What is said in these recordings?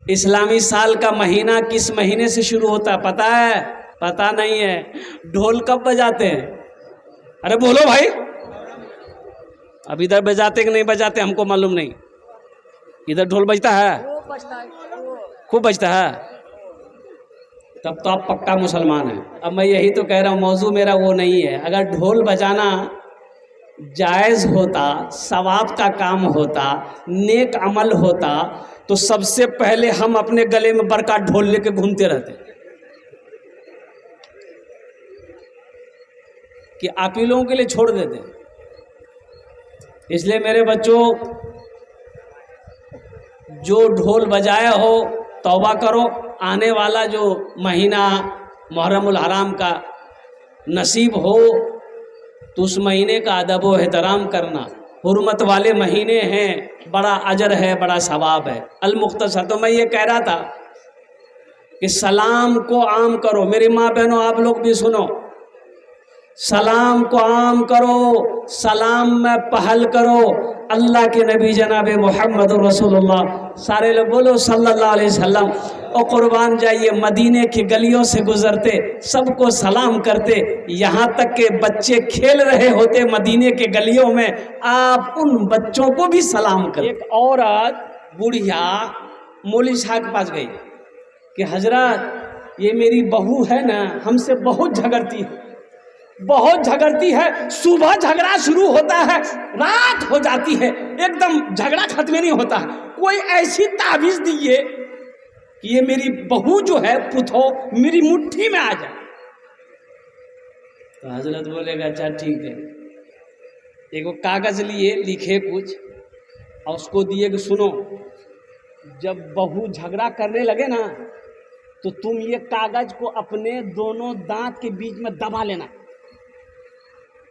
इस्लामी साल का महीना किस महीने से शुरू होता है पता है? पता नहीं है। ढोल कब बजाते हैं? अरे बोलो भाई, अब इधर बजाते कि नहीं बजाते हमको मालूम नहीं। इधर ढोल बजता है, खूब बजता है। तब तो आप पक्का मुसलमान हैं। अब मैं यही तो कह रहा हूँ, मौजू मेरा वो नहीं है। अगर ढोल बजाना जायज़ होता, सवाब का काम होता, नेक अमल होता, तो सबसे पहले हम अपने गले में बरका ढोल लेके घूमते रहते कि आप ही लोगों के लिए छोड़ देते। इसलिए मेरे बच्चों, जो ढोल बजाया हो तौबा करो। आने वाला जो महीना मुहर्रमुल हराम का नसीब हो तो उस महीने का अदब व एहतराम करना। हुर्मत वाले महीने हैं, बड़ा अजर है, बड़ा सवाब है। अल-मुख्तसर, तो मैं ये कह रहा था कि सलाम को आम करो। मेरी माँ बहनों, आप लोग भी सुनो, सलाम को आम करो, सलाम में पहल करो। अल्लाह के नबी जनाब मोहम्मद रसूलुल्लाह, सारे लोग बोलो सल्लल्लाहु अलैहि वसल्लम। और कुर्बान जाइए, मदीने की गलियों से गुजरते सबको सलाम करते, यहाँ तक के बच्चे खेल रहे होते मदीने के गलियों में, आप उन बच्चों को भी सलाम करते। एक औरत बुढ़िया मौलवी साहब के पास गई कि हजरत, ये मेरी बहू है ना, हमसे बहुत झगड़ती है, बहुत झगड़ती है। सुबह झगड़ा शुरू होता है, रात हो जाती है, एकदम झगड़ा खत्म नहीं होता है। कोई ऐसी ताबीज दीजिए कि ये मेरी बहू जो है पुथो मेरी मुट्ठी में आ जाए। तो हजरत बोलेगा अच्छा ठीक है। एक कागज लिए, लिखे कुछ और उसको दिए कि सुनो, जब बहू झगड़ा करने लगे ना तो तुम ये कागज को अपने दोनों दांत के बीच में दबा लेना,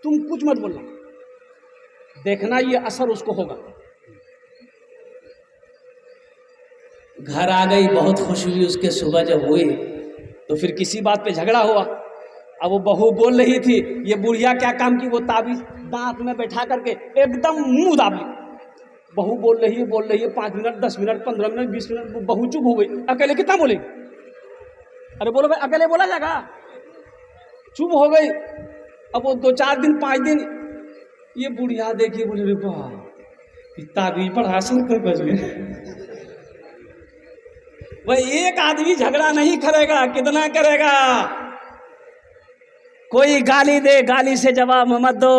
तुम कुछ मत बोलना, देखना ये असर उसको होगा। घर आ गई, बहुत खुश हुई उसके। सुबह जब हुई तो फिर किसी बात पे झगड़ा हुआ। अब वो बहू बोल रही थी, ये बुढ़िया क्या काम की, वो ताबीज दांत में बैठा करके एकदम मुंह दाब ली। बहू बोल रही है 5 मिनट 10 मिनट 15 मिनट 20 मिनट, बहू चुप हो गई। अकेले कितना बोलेगी? अरे बोलो भाई, अकेले बोला जाएगा? चुप हो गई। अब वो 2-4 दिन 5 दिन ये बुढ़िया देखिए, बोले वाह ताबीज पर हासिल कर बच गए। वही एक आदमी झगड़ा नहीं करेगा, कितना करेगा? कोई गाली दे, गाली से जवाब मत दो।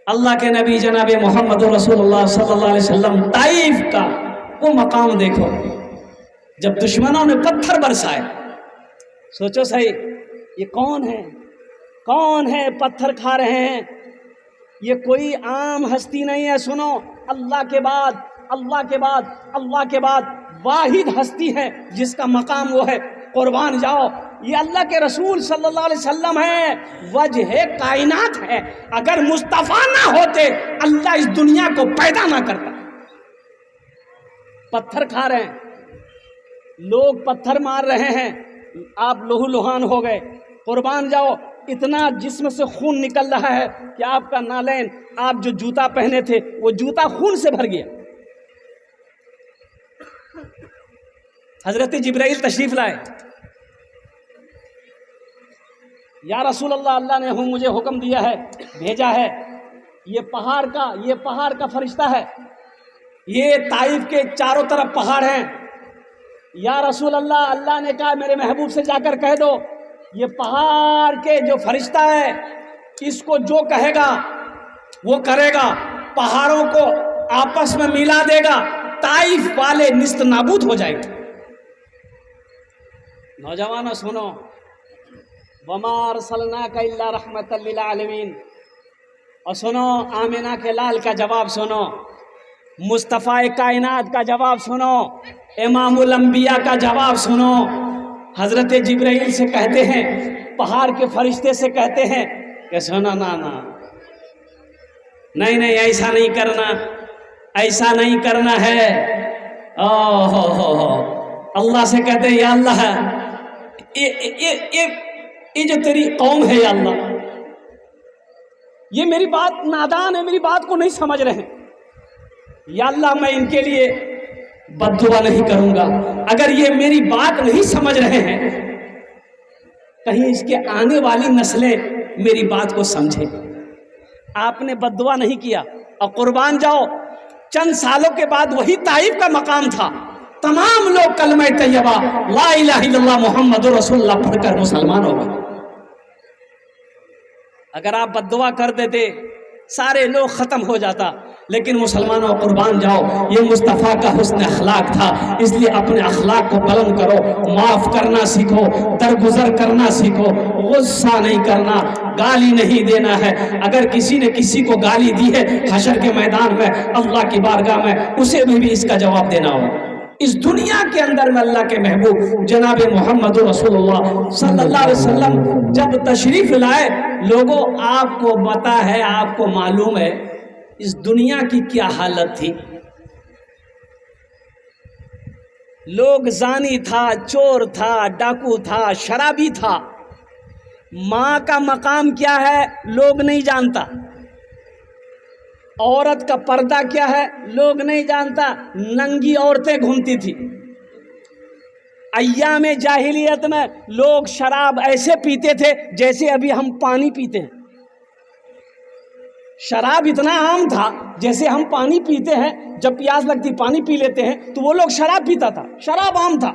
अल्लाह के नबी जनाब मोहम्मद रसूलुल्लाह सल्लल्लाहु अलैहि वसल्लम ताइफ का वो मकाम देखो, जब दुश्मनों ने पत्थर बरसाए। सोचो सही, ये कौन है? कौन है पत्थर खा रहे हैं? ये कोई आम हस्ती नहीं है। सुनो, अल्लाह के बाद, अल्लाह के बाद, अल्लाह के बाद वाहिद हस्ती है जिसका मकाम वो है। कुर्बान जाओ, ये अल्लाह के रसूल सल्लल्लाहु अलैहि वसल्लम है, वजह कायनात है। अगर मुस्तफ़ा ना होते, अल्लाह इस दुनिया को पैदा ना करता। पत्थर खा रहे हैं लोग, पत्थर मार रहे हैं, आप लोहू लुहान हो गए। कुर्बान जाओ, इतना जिस्म से खून निकल रहा है कि आपका नालैन, आप जो जूता पहने थे वो जूता खून से भर गया। हजरत जिब्राइल तशरीफ लाए, या रसूल अल्लाह, अल्लाह ने मुझे हुक्म दिया है, भेजा है, ये पहाड़ का फरिश्ता है, ये ताइफ के चारों तरफ पहाड़ हैं। या रसूल अल्लाह, अल्लाह ने कहा मेरे महबूब से जाकर कह दो, ये पहाड़ के जो फरिश्ता है, इसको जो कहेगा वो करेगा, पहाड़ों को आपस में मिला देगा, ताइफ वाले निस्त नाबूद हो जाएंगे। नौजवानों सुनो, वमा अरसलनाका इल्ला रहमतल लिल आलमीन। और सुनो, आमिना के लाल का जवाब सुनो, मुस्तफ़ा कायनात का जवाब सुनो, इमामुल अंबिया का जवाब सुनो। हजरत जिब्राइल से कहते हैं, पहाड़ के फरिश्ते से कहते हैं कि सुनो ना, नहीं नहीं, ऐसा नहीं करना, ऐसा नहीं करना है। हो अल्लाह से कहते हैं, या अल्लाह, ये जो तेरी कौम है, या अल्लाह, ये मेरी बात नादान है, मेरी बात को नहीं समझ रहे हैं। या अल्लाह, मैं इनके लिए बद्दुआ नहीं करूंगा। अगर ये मेरी बात नहीं समझ रहे हैं, कहीं इसके आने वाली नस्लें मेरी बात को समझे। आपने बद्दुआ नहीं किया और कुर्बान जाओ। चंद सालों के बाद वही ताइफ का मकाम था, तमाम लोग कलमा तैयबा ला इलाहा इल्लल्लाह मुहम्मदुर रसूलुल्लाह पढ़कर मुसलमान हो गए। अगर आप बद्दुआ कर देते सारे लोग खत्म हो जाता। लेकिन मुसलमानों कुर्बान जाओ, ये मुस्तफ़ा का हुस्न अखलाक था, इसलिए अपने अखलाक को बुलंद करो, माफ़ करना सीखो, दरगुजर करना सीखो, गुस्सा नहीं करना, गाली नहीं देना है। अगर किसी ने किसी को गाली दी है हशर के मैदान में, अल्लाह की बारगाह में, उसे भी इसका जवाब देना हो। इस दुनिया के अंदर में अल्लाह के महबूब जनाब मोहम्मद रसूलुल्लाह सल्लल्लाहु अलैहि वसल्लम जब तशरीफ लाए, लोगों आपको पता है, आपको मालूम है इस दुनिया की क्या हालत थी। लोग जानी था, चोर था, डाकू था, शराबी था। माँ का मकाम क्या है लोग नहीं जानता, औरत का पर्दा क्या है लोग नहीं जानता। नंगी औरतें घूमती थी। अय्याम जाहिलियत में लोग शराब ऐसे पीते थे जैसे अभी हम पानी पीते हैं। शराब इतना आम था जैसे हम पानी पीते हैं, जब प्यास लगती पानी पी लेते हैं, तो वो लोग शराब पीता था। शराब आम था,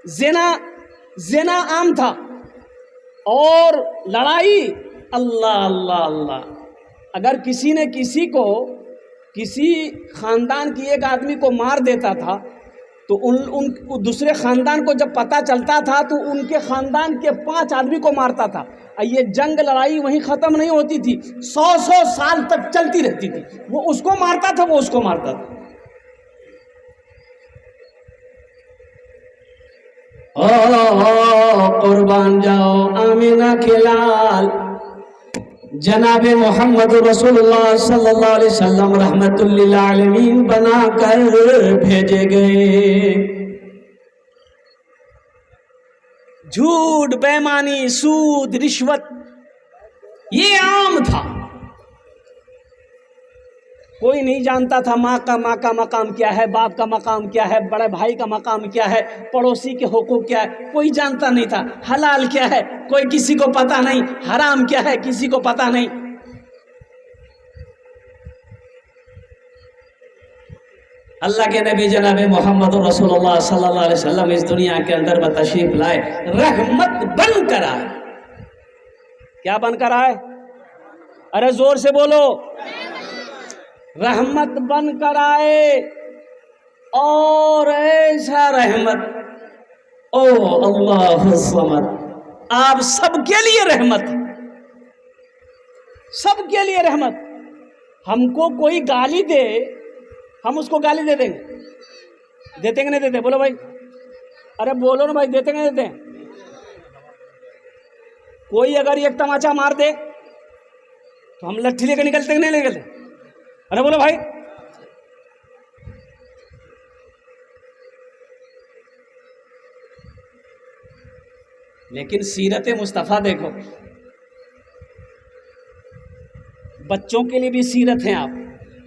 ज़िना आम था, और लड़ाई अल्लाह अल्लाह अल्लाह। अगर किसी ने किसी खानदान की एक आदमी को मार देता था तो उन दूसरे खानदान को जब पता चलता था तो उनके खानदान के 5 आदमी को मारता था। ये जंग लड़ाई वहीं ख़त्म नहीं होती थी, 100 साल तक चलती रहती थी। वो उसको मारता था, वो उसको मारता था। ओ कुर्बान जाओ आमीना के लाल जनाब मोहम्मद रसूलुल्लाह सल्लल्लाहु अलैहि वसल्लम रहमतुल लिल आलमीन बना कर भेजे गए। झूठ, बेईमानी, सूद, रिश्वत ये आम था। कोई नहीं जानता था माँ का मकाम क्या है, बाप का मकाम क्या है, बड़े भाई का मकाम क्या है, पड़ोसी के हुकूक क्या है, कोई जानता नहीं था। हलाल क्या है कोई किसी को पता नहीं, हराम क्या है किसी को पता नहीं। अल्लाह के नबी जनाब मोहम्मद रसूलुल्लाह सल्लल्लाहु अलैहि वसल्लम इस दुनिया के अंदर में तशरीफ लाए, रहमत बनकर आए। क्या बनकर आए? अरे जोर से बोलो। रहमत बनकर आए, और ऐसा रहमत, ओ अल्लाह समद, आप सबके लिए रहमत, सबके लिए रहमत। हमको कोई गाली दे, हम उसको गाली दे देंगे, देते कि नहीं देते? बोलो भाई, अरे बोलो ना भाई, देते कि नहीं देते? कोई अगर एक तमाचा मार दे तो हम लट्ठी लेकर निकलते कि नहीं निकलते? अरे बोलो भाई। लेकिन सीरत मुस्तफ़ा देखो, बच्चों के लिए भी सीरत है, आप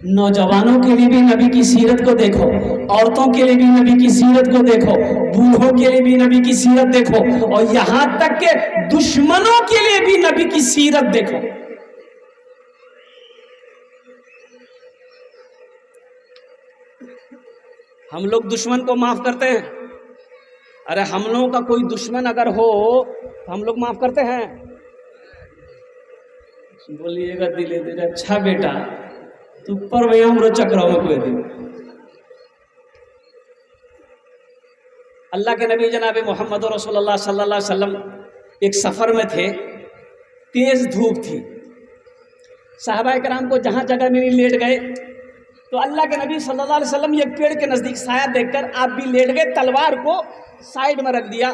नौजवानों के लिए भी नबी की सीरत को देखो, औरतों के लिए भी नबी की सीरत को देखो, बूढ़ों के लिए भी नबी की सीरत देखो, और यहां तक के दुश्मनों के लिए भी नबी की सीरत देखो। हम लोग दुश्मन को माफ करते हैं। अरे हम लोगों का कोई दुश्मन अगर हो तो हम लोग माफ करते हैं? बोलिएगा दिले दिले, अच्छा बेटा तू पर वही हम रोचक रहो कोई दिन। अल्लाह के नबी जनाब मोहम्मद रसूलुल्लाह सल्लल्लाहु अलैहि वसल्लम एक सफ़र में थे, तेज़ धूप थी। साहबा कराम को जहाँ जगह मिली लेट गए, तो अल्लाह के नबी सल्लल्लाहु अलैहि वसल्लम एक पेड़ के नज़दीक साया देखकर आप भी लेट गए, तलवार को साइड में रख दिया,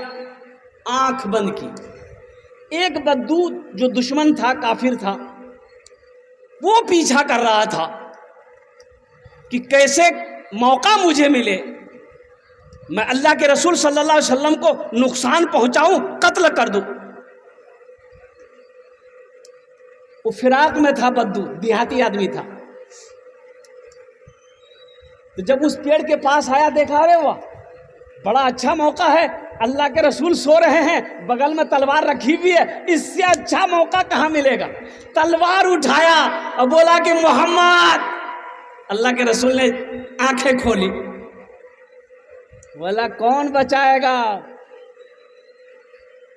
आंख बंद की। एक बद्दू जो दुश्मन था, काफिर था, वो पीछा कर रहा था कि कैसे मौका मुझे मिले, मैं अल्लाह के रसूल सल्लल्लाहु अलैहि वसल्लम को नुकसान पहुंचाऊं, कत्ल कर दूं। वो फिराक में था, बद्दू देहाती आदमी था। तो जब उस पेड़ के पास आया, देखा अरे वाह बड़ा अच्छा मौका है, अल्लाह के रसूल सो रहे हैं, बगल में तलवार रखी हुई है, इससे अच्छा मौका कहाँ मिलेगा। तलवार उठाया और बोला कि मोहम्मद। अल्लाह के रसूल ने आंखें खोली, बोला कौन बचाएगा।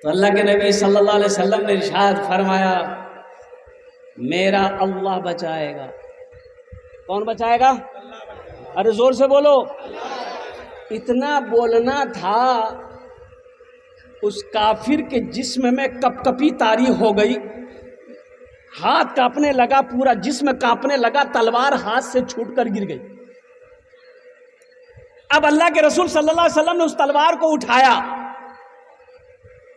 तो अल्लाह के नबी सल्लल्लाहु अलैहि वसल्लम ने इरशाद फरमाया, मेरा अल्लाह बचाएगा। कौन बचाएगा? अरे जोर से बोलो। इतना बोलना था, उस काफिर के जिस्म में कपकपी तारी हो गई, हाथ कांपने लगा, पूरा जिस्म कांपने लगा, तलवार हाथ से छूटकर गिर गई। अब अल्लाह के रसूल सल्लल्लाहु अलैहि वसल्लम ने उस तलवार को उठाया,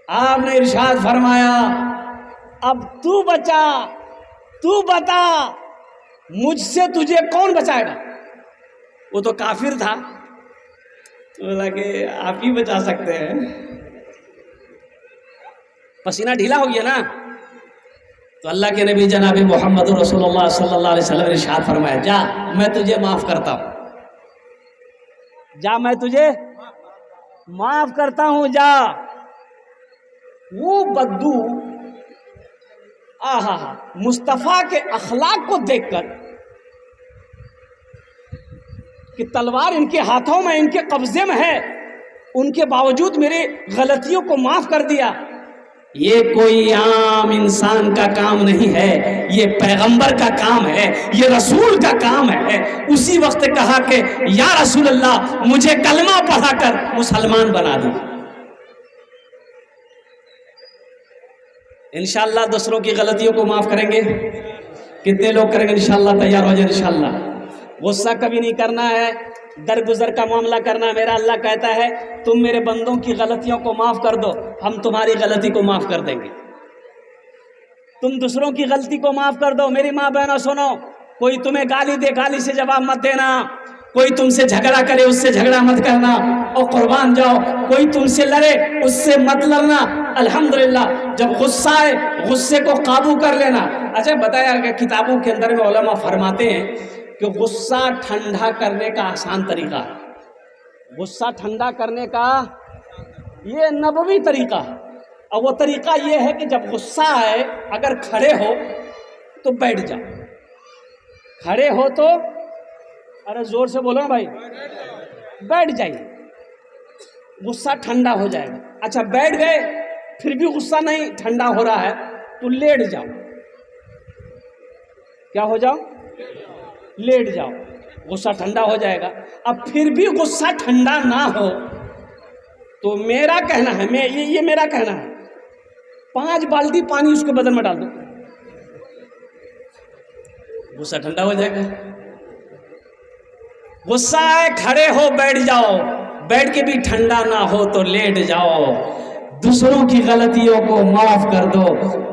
आपने इरशाद फरमाया, अब तू बचा, तू बता मुझसे तुझे कौन बचाएगा। वो तो काफिर था, तो बोला कि आप ही बचा सकते हैं। पसीना ढीला हो गया ना, तो अल्लाह के नबी जनाब मोहम्मद रसूलुल्लाह सल्लल्लाहु अलैहि वसल्लम ने इरशाद फरमाया, जा मैं तुझे माफ करता हूं, जा मैं तुझे माफ करता हूं, जा। वो बद्दू आहा मुस्तफ़ा के अखलाक को देखकर कि तलवार इनके हाथों में, इनके कब्जे में है, उनके बावजूद मेरे गलतियों को माफ कर दिया। ये कोई आम इंसान का काम नहीं है, ये पैगंबर का काम है, ये रसूल का काम है। उसी वक्त कहा कि या रसूल अल्लाह मुझे कलमा पढ़ाकर मुसलमान बना दो। इंशाअल्लाह दूसरों की गलतियों को माफ करेंगे। कितने लोग करेंगे? इंशाअल्लाह तैयार हो जाए। इंशाअल्लाह गुस्सा कभी नहीं करना है, दरगुजर का मामला करना। मेरा अल्लाह कहता है तुम मेरे बंदों की गलतियों को माफ कर दो, हम तुम्हारी गलती को माफ कर देंगे। तुम दूसरों की गलती को माफ कर दो। मेरी माँ बहनों सुनो, कोई तुम्हें गाली दे, गाली से जवाब मत देना। कोई तुमसे झगड़ा करे, उससे झगड़ा मत करना और कुर्बान जाओ। कोई तुमसे लड़े, उससे मत लड़ना। अल्हम्दुलिल्लाह जब गुस्सा आए, गुस्से को काबू कर लेना। अच्छा बताया कि किताबों के अंदर में उलमा फरमाते हैं कि गुस्सा ठंडा करने का आसान तरीका है। गुस्सा ठंडा करने का ये नबवी तरीका है। और वो तरीका ये है कि जब गुस्सा आए, अगर खड़े हो तो बैठ जाओ। खड़े हो तो, अरे जोर से बोलो ना भाई, बैठ जाइए, गुस्सा ठंडा हो जाएगा। अच्छा बैठ गए, फिर भी गुस्सा नहीं ठंडा हो रहा है, तो लेट जाओ। क्या हो जाओ? लेट जाओ, गुस्सा ठंडा हो जाएगा। अब फिर भी गुस्सा ठंडा ना हो तो मेरा कहना है, ये मेरा कहना है, 5 बाल्टी पानी उसके बदन में डाल दो, गुस्सा ठंडा हो जाएगा। गुस्सा है, खड़े हो बैठ जाओ, बैठ के भी ठंडा ना हो तो लेट जाओ। दूसरों की गलतियों को माफ कर दो।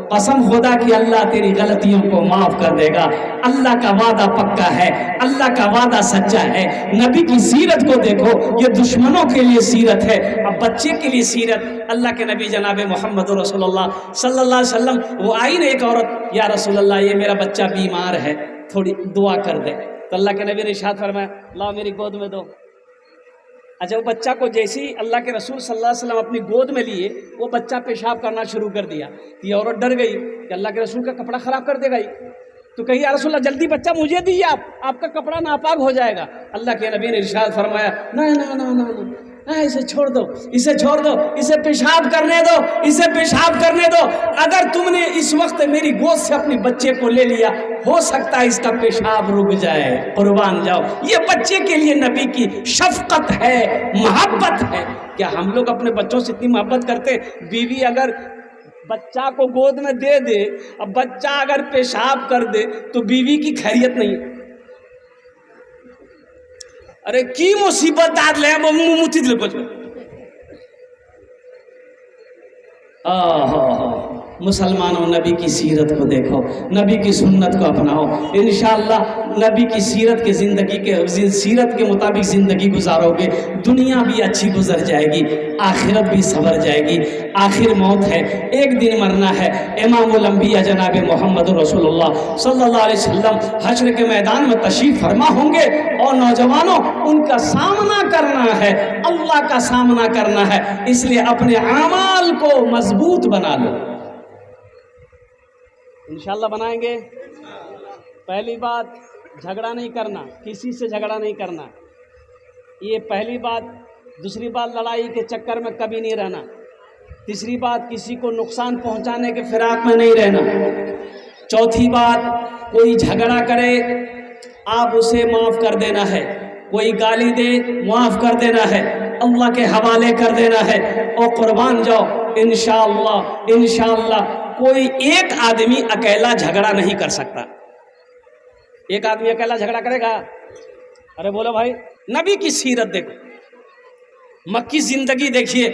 कसम खुदा की अल्लाह तेरी गलतियों को माफ कर देगा। अल्लाह का वादा पक्का है, अल्लाह का वादा सच्चा है। नबी की सीरत को देखो, ये दुश्मनों के लिए सीरत है, अब बच्चे के लिए सीरत। अल्लाह के नबी जनाब मोहम्मद रसूलुल्लाह सल्लल्लाहु अलैहि वसल्लम, वो आई ना एक औरत, या रसूलल्लाह ये मेरा बच्चा बीमार है, थोड़ी दुआ कर दे। तो अल्लाह के नबी ने इरशाद फरमाया, लाओ मेरी गोद में दो। अच्छा वो बच्चा को जैसे ही अल्लाह के रसूल सल्लल्लाहु अलैहि वसल्लम अपनी गोद में लिए, वो बच्चा पेशाब करना शुरू कर दिया। ये औरत डर गई कि अल्लाह के रसूल का कपड़ा खराब कर देगा। तो कही या रसूल अल्लाह जल्दी बच्चा मुझे दीजिए, आपका कपड़ा नापाक हो जाएगा। अल्लाह के नबी ने इरशाद फरमाया, ना ना ना ना ना, इसे छोड़ दो, इसे छोड़ दो, इसे पेशाब करने दो, इसे पेशाब करने दो। अगर तुमने इस वक्त मेरी गोद से अपने बच्चे को ले लिया, हो सकता है इसका पेशाब रुक जाए, कुर्बान जाओ। ये बच्चे के लिए नबी की शफकत है, मोहब्बत है। क्या हम लोग अपने बच्चों से इतनी मोहब्बत करते? बीवी अगर बच्चा को गोद में दे दे, अब बच्चा अगर पेशाब कर दे तो बीवी की खैरियत नहीं। अरे की मुसीबत दाद ले मुती दिल को। मुसलमानों नबी की सीरत को देखो, नबी की सुन्नत को अपनाओ। इंशाअल्लाह नबी की सीरत के मुताबिक ज़िंदगी गुजारोगे, दुनिया भी अच्छी गुजर जाएगी, आखिरत भी संवर जाएगी। आखिर मौत है, एक दिन मरना है। इमामुल अंबिया जनाब मोहम्मद रसूलुल्लाह सल्लल्लाहु अलैहि वसल्लम हश्र के मैदान में तशरीफ़ फरमा होंगे और नौजवानों उनका सामना करना है, अल्लाह का सामना करना है। इसलिए अपने आमाल को मजबूत बना लो। इंशाअल्लाह बनाएंगे। पहली बात, झगड़ा नहीं करना, किसी से झगड़ा नहीं करना, ये पहली बात। दूसरी बात, लड़ाई के चक्कर में कभी नहीं रहना। तीसरी बात, किसी को नुकसान पहुंचाने के फिराक में नहीं रहना। चौथी बात, कोई झगड़ा करे आप उसे माफ़ कर देना है, कोई गाली दे माफ़ कर देना है, अल्लाह के हवाले कर देना है और कुर्बान जाओ। इंशाअल्लाह इंशाअल्लाह कोई एक आदमी अकेला झगड़ा नहीं कर सकता। एक आदमी अकेला झगड़ा करेगा? अरे बोलो भाई, नबी की सीरत देखो, मक्की जिंदगी देखिए,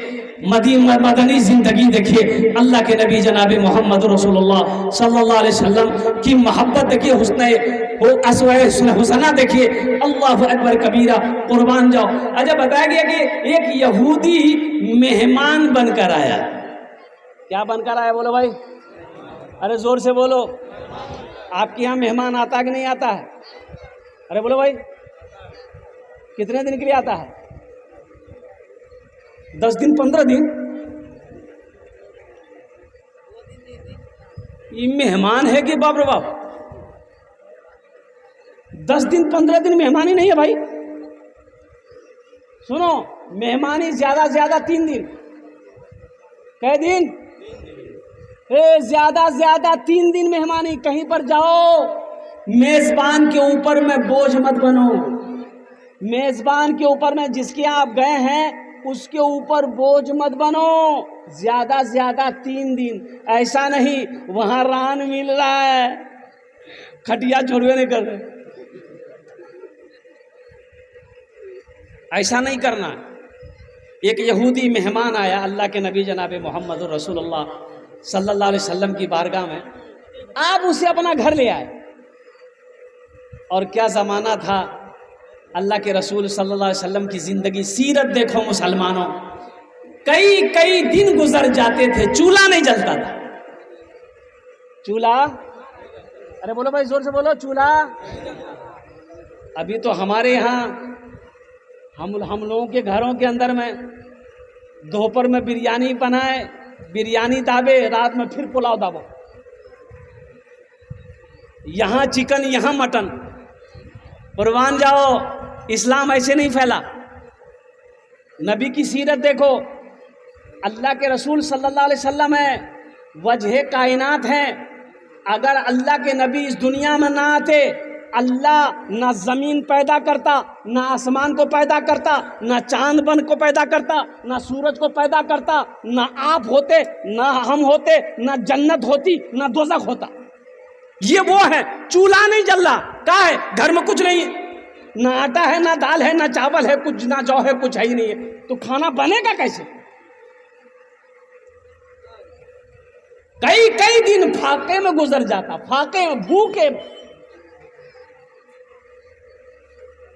मदनी जिंदगी देखिए, अल्लाह के नबी जनाब मोहम्मद रसूलुल्लाह सल्लल्लाहु अलैहि वसल्लम की मोहब्बत देखिए, हुसना देखिए, अल्लाहु अकबर कबीरा, कुर्बान जाओ। अच्छा बताया गया कि एक यहूदी मेहमान बनकर आया। क्या बनकर आया बोलो भाई? अरे जोर से बोलो। आपके यहाँ मेहमान आता है कि नहीं आता है? अरे बोलो भाई, कितने दिन के लिए आता है? 10 दिन 15 दिन? ये मेहमान है कि बाप रे बाप? 10 दिन 15 दिन मेहमानी नहीं है भाई। सुनो, मेहमानी ज्यादा से ज्यादा 3 दिन। कै दिन? ज्यादा ज्यादा 3 दिन मेहमानी। कहीं पर जाओ, मेजबान के ऊपर में बोझ मत बनो। मेजबान के ऊपर में, जिसके आप गए हैं उसके ऊपर बोझ मत बनो। ज्यादा ज्यादा 3 दिन। ऐसा नहीं वहां रान मिल रहा है, खटिया छोड़वे नहीं कर रहे, ऐसा नहीं करना। एक यहूदी मेहमान आया अल्लाह के नबी जनाब मोहम्मद रसूलुल्लाह सल्लल्लाहु अलैहि वसल्लम की बारगाह में। आप उसे अपना घर ले आए, और क्या ज़माना था। अल्लाह के रसूल सल्लल्लाहु अलैहि वसल्लम की ज़िंदगी, सीरत देखो मुसलमानों। कई कई दिन गुजर जाते थे, चूल्हा नहीं जलता था। चूल्हा, अरे बोलो भाई, जोर से बोलो, चूल्हा। अभी तो हमारे यहाँ हम लोगों के घरों के अंदर में दोपहर में बिरयानी बनाए, बिरयानी दाबे, रात में फिर पुलाव दाबो। यहाँ चिकन, यहाँ मटन। कुर्बान जाओ, इस्लाम ऐसे नहीं फैला। नबी की सीरत देखो, अल्लाह के रसूल सल्लल्लाहु अलैहि वसल्लम है, वजह कायनात हैं। अगर अल्लाह के नबी इस दुनिया में ना आते, अल्लाह ना ज़मीन पैदा करता, ना आसमान को पैदा करता, ना चांद बन को पैदा करता, ना सूरज को पैदा करता, ना आप होते, ना हम होते, ना जन्नत होती, ना दोज़ख होता। ये वो है, चूल्हा नहीं जल रहा। क्या है? घर में कुछ नहीं है, ना आटा है, ना दाल है, ना चावल है, कुछ ना जौ है, कुछ है ही नहीं है, तो खाना बनेगा कैसे? कई कई दिन फाके में गुजर जाता, फाके में, भूखे।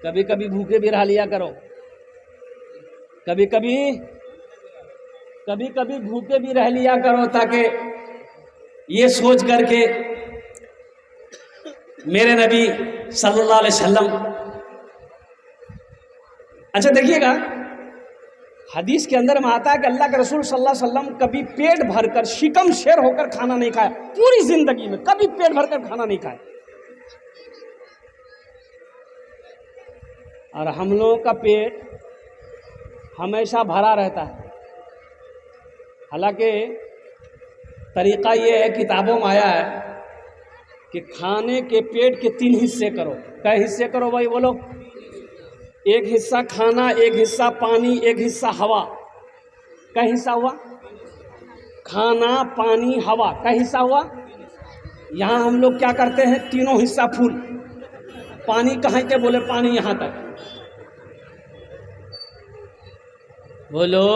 कभी कभी भूखे भी रह लिया करो, कभी कभी भूखे भी रह लिया करो, ताकि ये सोच करके मेरे नबी सल्लल्लाहु अलैहि वसल्लम। अच्छा देखिएगा, हदीस के अंदर में आता है कि अल्लाह के रसूल सल्लल्लाहु अलैहि वसल्लम कभी पेट भरकर, शिकम शेर होकर खाना नहीं खाया। पूरी जिंदगी में कभी पेट भरकर खाना नहीं खाया। और हम लोगों का पेट हमेशा भरा रहता है। हालांकि तरीक़ा ये है, किताबों में आया है कि खाने के पेट के 3 हिस्से करो। कै हिस्से करो भाई बोलो? एक हिस्सा खाना, एक हिस्सा पानी, एक हिस्सा हवा। कै हिस्सा हुआ? खाना, पानी, हवा। कै हिस्सा हुआ? यहाँ हम लोग क्या करते हैं, तीनों हिस्सा फुल। पानी कहाँ के? बोले पानी यहाँ तक। बोलो,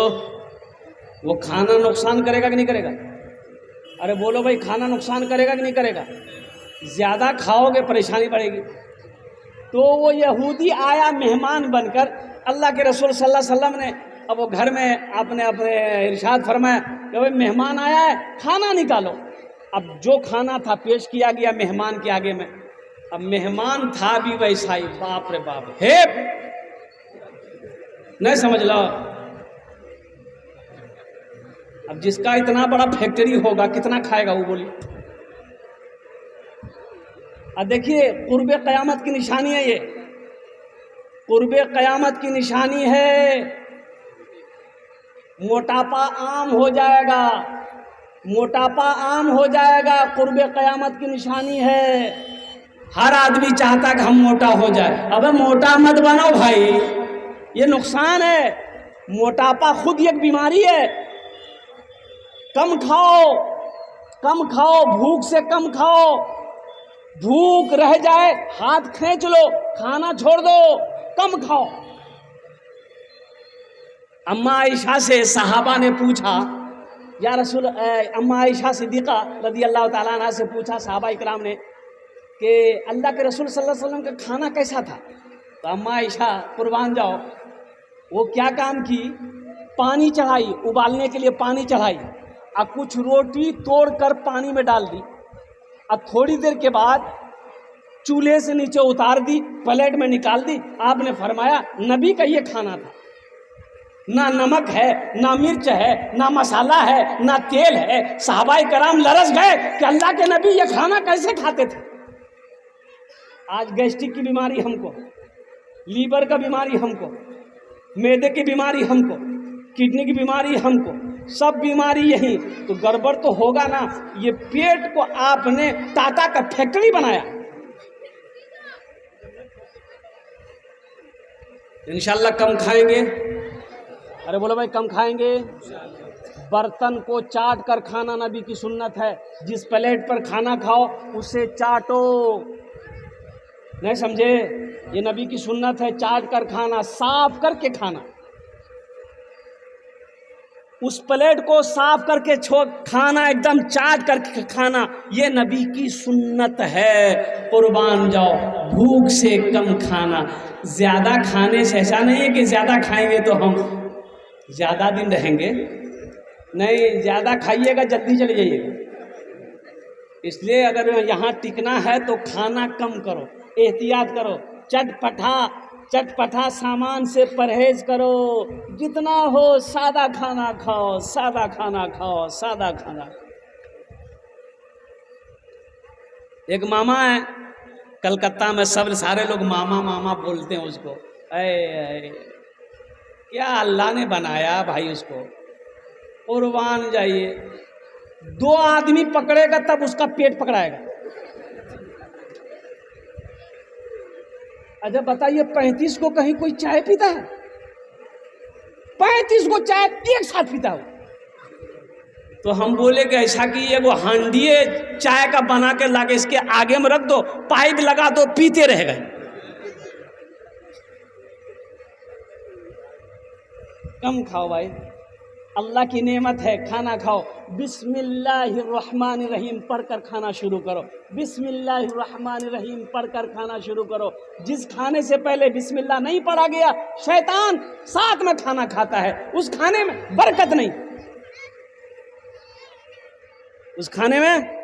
वो खाना नुकसान करेगा कि नहीं करेगा? अरे बोलो भाई, खाना नुकसान करेगा कि नहीं करेगा? ज़्यादा खाओगे परेशानी बढ़ेगी। तो वो यहूदी आया मेहमान बनकर, अल्लाह के रसूल सल्लल्लाहु अलैहि वसल्लम ने, अब वो घर में आपने अपने इरशाद फरमाया कि भाई मेहमान आया है, खाना निकालो। अब जो खाना था पेश किया गया मेहमान के आगे में। अब मेहमान था भी वैसा ही, बाप रे बाप, हे नहीं समझ लो। अब जिसका इतना बड़ा फैक्ट्री होगा कितना खाएगा वो, बोलिए। अब देखिए, कुर्बे क़यामत की निशानी है ये, कुर्बे क़यामत की निशानी है। मोटापा आम हो जाएगा, मोटापा आम हो जाएगा, कुर्बे क़यामत की निशानी है। हर आदमी चाहता कि हम मोटा हो जाए। अबे मोटा मत बनो भाई, ये नुकसान है। मोटापा खुद एक बीमारी है। कम खाओ, कम खाओ, भूख से कम खाओ। भूख रह जाए हाथ खींच लो, खाना छोड़ दो, कम खाओ। अम्मा आयशा से सहाबा ने पूछा, या रसूल, अम्मा आयशा सिद्दीक़ा रज़ी अल्लाह ताला अन्हा से पूछा सहाबा इकराम ने कि अल्लाह के रसूल सल्लल्लाहु अलैहि वसल्लम का खाना कैसा था? तो अम्मा आयशा कुर्बान जाओ, वो क्या काम की, पानी चढ़ाई, उबालने के लिए पानी चढ़ाई, और कुछ रोटी तोड़ कर पानी में डाल दी, और थोड़ी देर के बाद चूल्हे से नीचे उतार दी, प्लेट में निकाल दी। आपने फरमाया नबी का ये खाना था। ना नमक है, ना मिर्च है, ना मसाला है, ना तेल है। सहाबाए कराम लरस गए कि अल्लाह के नबी ये खाना कैसे खाते थे। आज गैस्ट्रिक की बीमारी हमको, लीवर का बीमारी हमको, मैदे की बीमारी हमको, किडनी की बीमारी हमको, सब बीमारी यही। तो गड़बड़ तो होगा ना। ये पेट को आपने टाटा का फैक्ट्री बनाया। इंशाल्लाह कम खाएंगे। अरे बोलो भाई, कम खाएंगे। बर्तन को चाट कर खाना नबी की सुन्नत है। जिस प्लेट पर खाना खाओ उसे चाटो। नहीं समझे? ये नबी की सुन्नत है, चाट कर खाना, साफ करके खाना। उस प्लेट को साफ करके खाना, एकदम चाट करके खाना, ये नबी की सुन्नत है। कुर्बान जाओ, भूख से कम खाना। ज़्यादा खाने से ऐसा नहीं है कि ज़्यादा खाएंगे तो हम ज़्यादा दिन रहेंगे। नहीं, ज़्यादा खाइएगा जल्दी चले जाइएगा। इसलिए अगर यहाँ टिकना है तो खाना कम करो, एहतियात करो। चटपटा सामान से परहेज करो। जितना हो सादा खाना खाओ, सादा खाना खाओ, सादा खाना। एक मामा है कलकत्ता में, सब सारे लोग मामा मामा बोलते हैं उसको। क्या अल्लाह ने बनाया भाई उसको। कुर्बान जाइए, 2 आदमी पकड़ेगा तब उसका पेट पकड़ाएगा। अच्छा बताइए, 35 को कहीं कोई चाय पीता है? 35 को चाय एक साथ पीता हो? तो हम बोले कि ऐसा कि ये वो हांडिये चाय का बना के लाके इसके आगे में रख दो, पाइप लगा दो, पीते रह गए। कम खाओ भाई, अल्लाह की नेमत है, खाना खाओ। बिस्मिल्लाहिर्रहमानिर्रहीम पढ़कर खाना शुरू करो। बिस्मिल्लाहिर्रहमानिर्रहीम पढ़कर खाना शुरू करो। जिस खाने से पहले बिस्मिल्लाह नहीं पढ़ा गया, शैतान साथ में खाना खाता है, उस खाने में बरकत नहीं। उस खाने में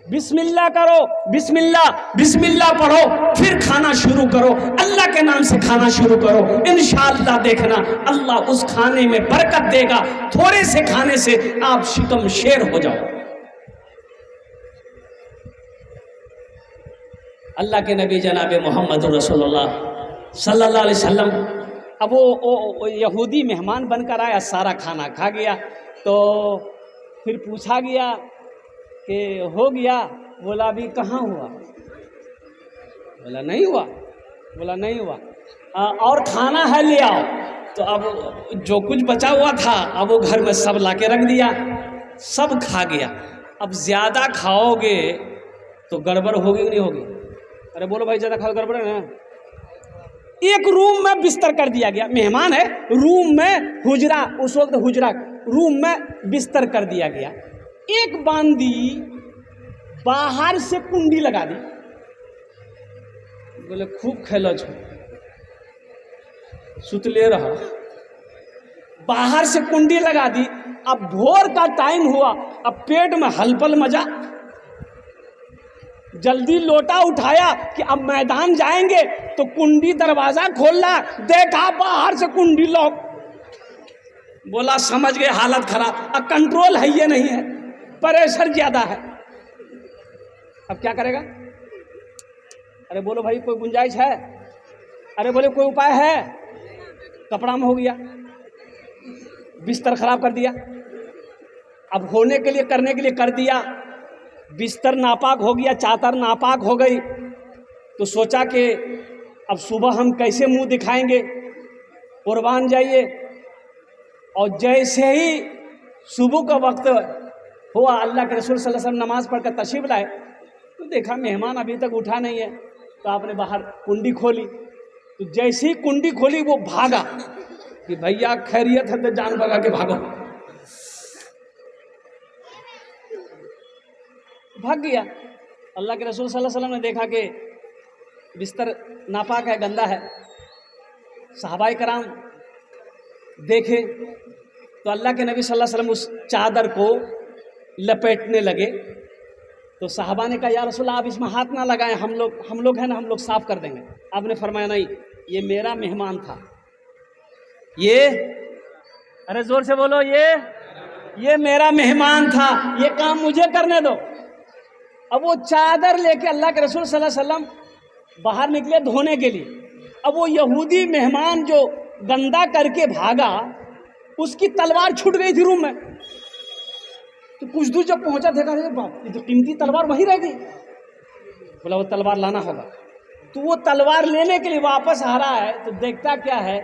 बिस्मिल्लाह करो, बिस्मिल्लाह बिस्मिल्लाह पढ़ो, फिर खाना शुरू करो। अल्लाह के नाम से खाना शुरू करो। इंशाअल्लाह देखना अल्लाह उस खाने में बरकत देगा। थोड़े से खाने से आप शिकम शेर हो जाओ। अल्लाह के नबी जनाब मोहम्मद रसूलुल्लाह सल्लल्लाहु अलैहि वसल्लम, अब वो यहूदी मेहमान बनकर आया, सारा खाना खा गया। तो फिर पूछा गया कि हो गया? बोला अभी कहाँ हुआ? बोला नहीं हुआ। बोला नहीं हुआ। और खाना है ले आओ। तो अब जो कुछ बचा हुआ था अब वो घर में सब ला के रख दिया, सब खा गया। अब ज़्यादा खाओगे तो गड़बड़ होगी कि नहीं होगी? अरे बोलो भाई, ज़्यादा खाओ गड़बड़ है ना। एक रूम में बिस्तर कर दिया गया, मेहमान है, रूम में हुजरा, उस वक्त हुजरा, रूम में बिस्तर कर दिया गया। एक बांदी बाहर से कुंडी लगा दी। बोले खूब खेलो छो, सुतले रहा। बाहर से कुंडी लगा दी। अब भोर का टाइम हुआ, अब पेट में हलपल मजा, जल्दी लोटा उठाया कि अब मैदान जाएंगे, तो कुंडी दरवाजा खोला, देखा बाहर से कुंडी लॉक। बोला समझ गए हालत खराब, अब कंट्रोल है ये नहीं है, प्रेशर ज्यादा है, अब क्या करेगा? अरे बोलो भाई कोई गुंजाइश है? अरे बोले कोई उपाय है? कपड़ा में हो गया, बिस्तर खराब कर दिया। अब होने के लिए करने के लिए कर दिया, बिस्तर नापाक हो गया, चादर नापाक हो गई, तो सोचा कि अब सुबह हम कैसे मुंह दिखाएंगे, कुर्बान जाइए। और जैसे ही सुबह का वक्त हुआ, अल्लाह के रसूल सल्लल्लाहु अलैहि वसल्लम नमाज पढ़कर तशरीफ लाए, तो देखा मेहमान अभी तक उठा नहीं है, तो आपने बाहर कुंडी खोली। तो जैसे ही कुंडी खोली वो भागा कि भैया खैरियत है तो जान भगा के भागो। भाग गया। अल्लाह के रसूल सल्लल्लाहु अलैहि वसल्लम ने देखा कि बिस्तर नापाक है, गंदा है। सहाबाए कराम देखे तो अल्लाह के नबी सल्लल्लाहु अलैहि वसल्लम उस चादर को लपेटने लगे। तो साहबा ने कहा या रसूल आप इसमें हाथ ना लगाएं, हम लोग हैं ना, हम लोग साफ कर देंगे। आपने फरमाया नहीं, ये मेरा मेहमान था, ये, अरे जोर से बोलो, ये मेरा मेहमान था, ये काम मुझे करने दो। अब वो चादर लेके अल्लाह के रसूल सल्लल्लाहु अलैहि वसल्लम बाहर निकले धोने के लिए। अब वो यहूदी मेहमान जो गंदा करके भागा, उसकी तलवार छूट गई थी रूम में। तो कुछ दूर जब पहुंचा, देखा अरे बाप, ये तो कीमती तलवार वहीं रह गई। बोला वो तलवार लाना होगा। तो वो तलवार लेने के लिए वापस आ रहा है, तो देखता क्या है,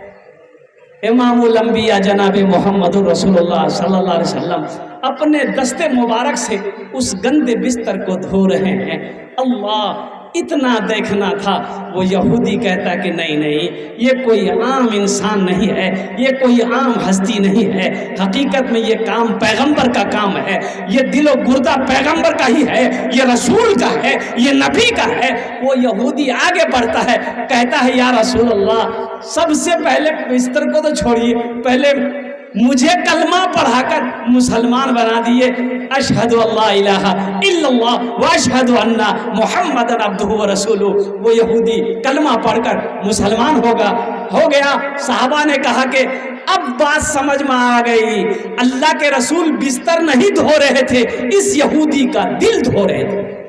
इमामुल अंबिया जनाब मोहम्मद रसूलुल्लाह सल्लल्लाहु अलैहि वसल्लम अपने दस्ते मुबारक से उस गंदे बिस्तर को धो रहे हैं। अल्लाह, इतना देखना था। वो यहूदी कहता कि नहीं नहीं, ये कोई आम इंसान नहीं है, ये कोई आम हस्ती नहीं है, हकीकत में ये काम पैगंबर का काम है, ये दिलो गुर्दा पैगंबर का ही है, ये रसूल का है, ये नबी का है। वो यहूदी आगे बढ़ता है, कहता है या रसूल अल्लाह, सबसे पहले बिस्तर को तो छोड़िए, पहले मुझे कलमा पढ़ाकर मुसलमान बना दिए। अशहदु अल्ला इलाहा इल्लल्लाह व अशहदु अन्ना मुहम्मदन अब्दुहु व रसूलुहु। वो यहूदी कलमा पढ़कर मुसलमान हो गया। साहबा ने कहा कि अब बात समझ में आ गई, अल्लाह के रसूल बिस्तर नहीं धो रहे थे, इस यहूदी का दिल धो रहे थे।